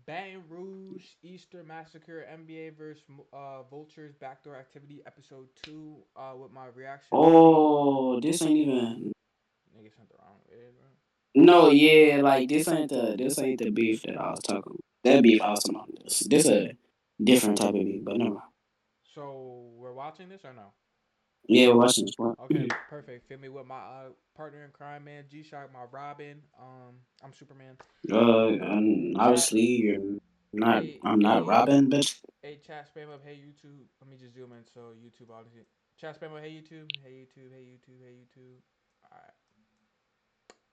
Baton Rouge Easter Massacre NBA versus Vultures Backdoor Activity Episode 2 with my reaction video. Oh, this ain't even. Nigga sent the wrong video, bro. No, yeah, like this ain't the beef that I was talking about. That beef I was talking about. This a different type of beef, but never mind. So we're watching this or no? Yeah, we're watching this part. Okay, perfect. Fit me with my partner in crime, man. G Shock, my Robin. I'm Superman. Chat. Obviously you're not. Hey, I'm not hey, Robin, bitch. hey, chat spam up. Hey YouTube. Let me just zoom in so YouTube obviously. Chat spam up. Hey YouTube. Hey YouTube. Hey YouTube. Hey YouTube. All right,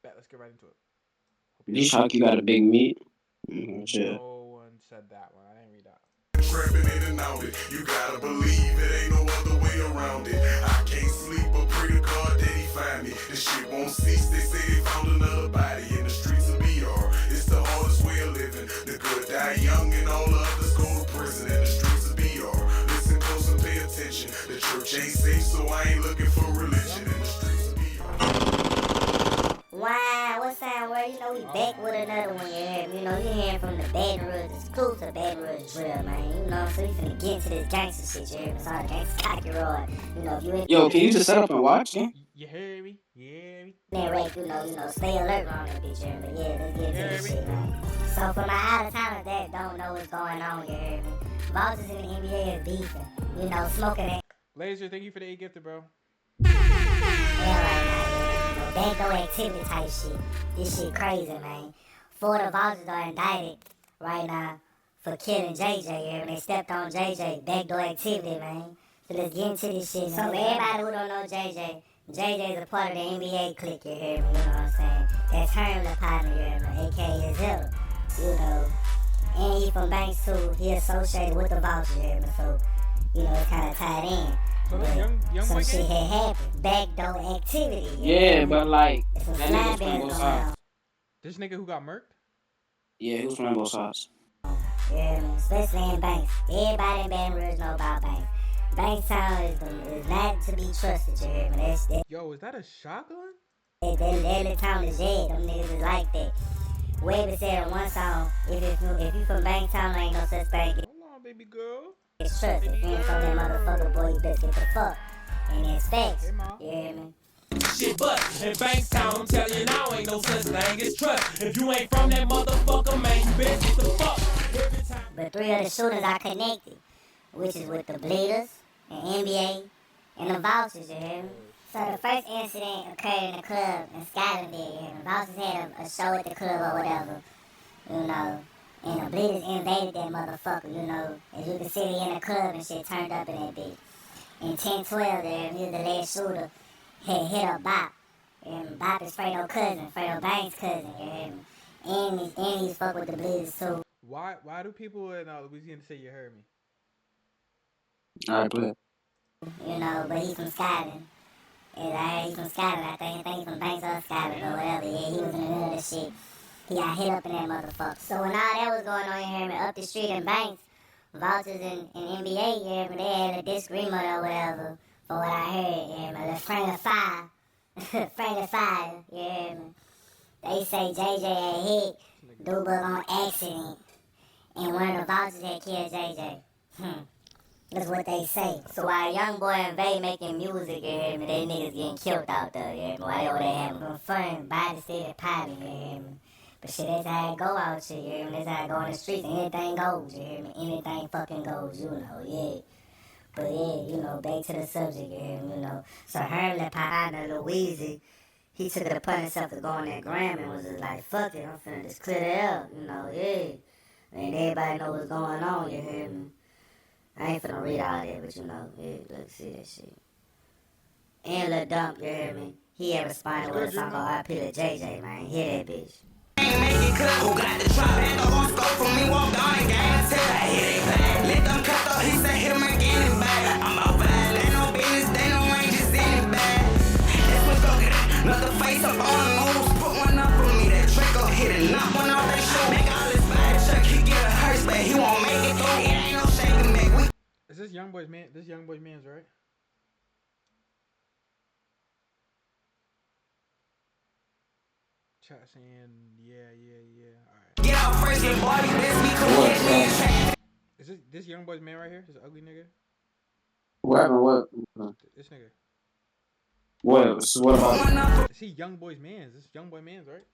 bet. Let's get right into it. Hope G y'all. Shock, you got a big meat. Shit. No one said that one. I didn't read that. Trapping in and out it. You gotta believe it ain't no other way around it. I can't sleep, but pray to God that he find me. This shit won't cease. They say they found another body in the streets of BR. It's the hardest way of living. The good die young and all the others go to prison in the streets of BR. Listen close and pay attention. The church ain't safe, so I ain't looking for religion in the streets of BR. Wow, what sound word? You know, we back with another one, you heard me? You know, you hearing from the Baton Rouge exclusive Baton Rouge drill, man. You know, so we finna get into this gangster shit, you heard me? It's all gangsta cocky roar. You know, if you ain't Yo, can you just set up and watch, gang? You hear me? You hear me? that rap, you know, stay alert on that bitch, you heard me? Yeah, let's get You into hear this me? shit, man. So for my out of towners that don't know what's going on, you heard me? Vultures in the NBA is beefing, you know, smoking that Laser, thank you for the 8 gifted, bro. hell right now, you know, backdoor activity type shit. This shit crazy, man. Four of the vultures are indicted right now for killing JJ, you heard me? They stepped on JJ, backdoor activity, man. So let's get into this shit. So for everybody who don't know JJ is a part of the NBA clique, you hear me? You know what I'm saying? That's Herm the partner, you hear me? AKA Zilla, you know. And he from Banks too. He associated with the vultures, you hear me? So, you know, it's kind of tied in. So this But young some boy shit game? had happened. Backdoor activity, you Yeah, hear me? but like There's some that nigga slime was playing bands both going sides. on. This nigga who got murked? Yeah, he was playing both sides. You hear me? Especially in Banks. Everybody in Baton Rouge know about Banks. Bankstown is not to be trusted, you hear me? That Yo, is that a shotgun? little town is dead. Them niggas is like that. Webby said in one song, if you from Bankstown, ain't no such thing Hold on, baby girl. as trust. If Baby you ain't from that girl. motherfucker, boy, you best get the fuck. And it's Hey, facts. ma. You hear me? Shit, but in Bankstown, I'm telling you now, ain't no such thing as trust. If you ain't from that motherfucker, man, you best get the fuck. Every time. But three of the shooters are connected, which is with the Bleeders, and NBA, and the Vultures, you hear me? So the first incident occurred in the club in Scotlandville, you hear me? Vultures had a show at the club or whatever, you know. And the Bleeders invaded that motherfucker, you know. As you can see, they in the club and shit turned up in that bitch. In 10-12 there, he was the last shooter, had hit up Bop. And Bop is Fredo cousin, Fredo Banks' cousin, you hear me? And he's fuck with the Bleeders too. Why do people in Louisiana say you heard me? Alright, play. You know, but he's from Scotland. And I heard he's from Scotland. I think he's from Banks or Scotland or whatever. Yeah, he was in the middle of this shit. He got hit up in that motherfucker. So when all that was going on, you hear me, up the street in Banks, Vultures and NBA, you hear me, they had a disagreement or whatever. For what I heard, you hear me, the friend of fire. Friend of fire, you hear me. They say JJ had hit Dubug on accident. And one of the Vultures had killed JJ. That's what they say. So while young boy and Vay making music, you hear me, they niggas getting killed out there, you hear me? While they having fun, body steady popping, you hear me? But shit, that's how it go out here, you hear me? That's how it go in the streets, and anything goes, you hear me? Anything fucking goes, you know, yeah. But yeah, you know, back to the subject, you hear me, you know. So Herm partner Louisiana, he took it upon himself to go on that gram and was just like, fuck it, I'm finna just clear it up, you know, yeah. And everybody know what's going on, you hear me? I ain't finna read all that, but you know, yeah, let's see that shit. And Lil Dump, you hear me? He had responded with a song called RP to JJ, man. Hear that bitch. Who got the trap and the on scope for me? Walked on and gang until I hit it back. Let them cut up, he said hit him again and back. I'm out bad, ain't no business, they no ranges in it bad. That's what go get it. Another face up on the news. Put one up on me, that trick up hit it. Knock one off they shoe. Make all this bad check, he get a hearse, but he won't make it through. It ain't no shaking back. Is this young boy's man? This young boy's man's right? Chat saying yeah. All right. Get out first, little boy, you best be cool. Catch me in traffic. Is this young boy's man right here? This ugly nigga? What? This nigga. What? So what about? Is he young boy's man's? This young boy man's, right?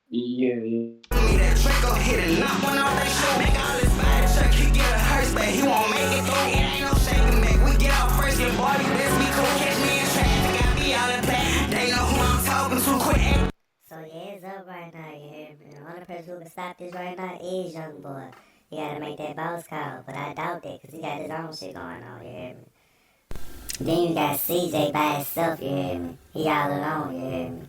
Yeah. Me that Draco hit a knock one off they show. Make all this body truck, he get a hearse, but he won't make it through. It ain't no shaking back. We get out first, little boy, you best be cool. Catch me in traffic, got me all in black. They know who I'm talking to. Quit acting. So yeah, it's up right now, you hear me? The only person who can stop this right now is Young Boy. You gotta make that boss call, but I doubt that, cause he got his own shit going on, you hear me? Then you got CJ by himself, you hear me? He all alone, you hear me?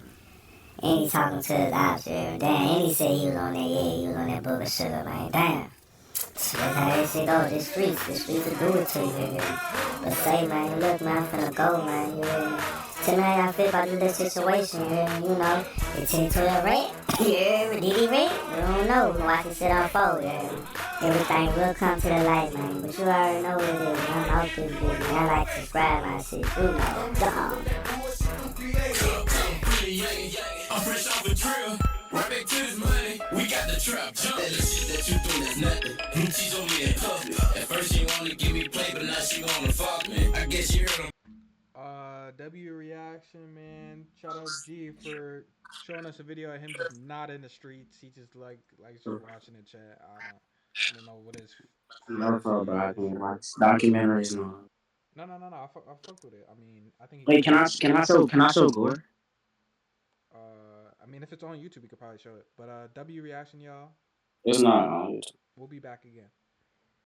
And he talking to his ops, you hear me? Damn, and he said he was on that, he was on that book of sugar, man, damn. That's how that shit go, the streets will do it to you, you hear me? But say, man, look, man, I'm finna go, man, you hear me? Tell me how y'all feel about this situation, you hear me? You know, the 10-12 rant, you hear me? Did he rant? You don't know, we watch it sit unfold, you hear me? Everything will come to the light, man, but you already know what it is, man. I'm out this bitch, man. I like to subscribe my shit, you know, go on. I'm fresh off a drill, right back to this money. We got the trap jump. That little shit that you think is nothing. She told me to puff me. At first she wanna give me play, but now she wanna fuck me. I guess you heard him. W reaction, man. Shout out G for showing us a video of him just not in the streets. He just like just watching the chat. I don't know what his Never thought fantasy about is. acting like documentaries and all. No. I fucked with it. I mean, I think he Wait, did. can I show gore? I mean, if it's on YouTube, we could probably show it. But W reaction, y'all. It's not on YouTube. We'll be back again.